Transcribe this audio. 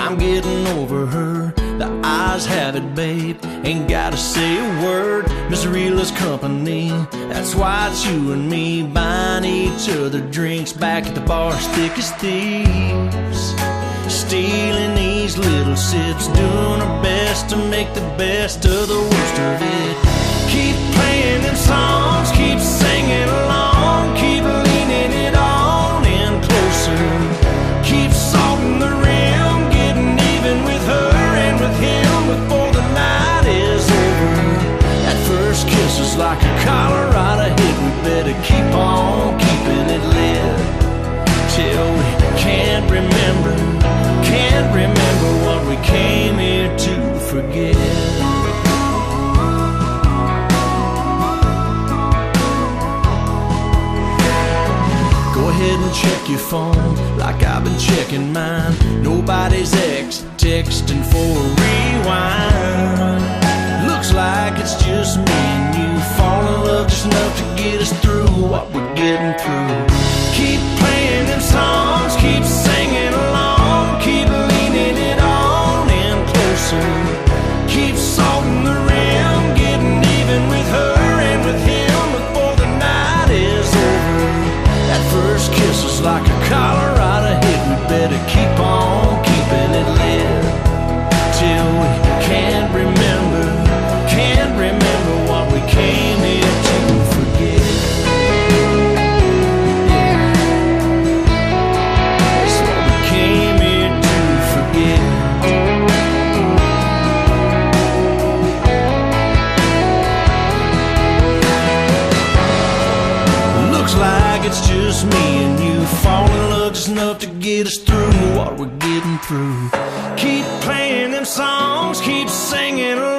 I'm getting over her. The eyes have it, babe. Ain't gotta say a word. Misery loves company. That's why it's you and me buying each other drinks back at the bar, thick as thieves. Stealing these little sips, doing our best to make the best of the worst of it. Keep playing them songs, keep singing along, keep leaning it on in closer. Keep salting the rim, getting even with her and with him before the night is over. That first kiss is like a Colorado hit. We better keep on keeping it lit till we can't remember what we came here to forget. Go ahead and check your phone like I've been checking mine. Nobody's texting for a rewind. Looks like it's just me and you, fall in love just enough to get us through what we're getting through. Keep playing them songs, keep singing along, keep leaning it on in closer. Keep salting the rim, getting even with her and with him before the night is over. That first kiss was like a Colorado hit. We better keep on keeping it lit till we can't remember what we came here to forget. It's just me and you, fall in love just enough to get us through what we're getting through. Keep playing them songs, keep singing along.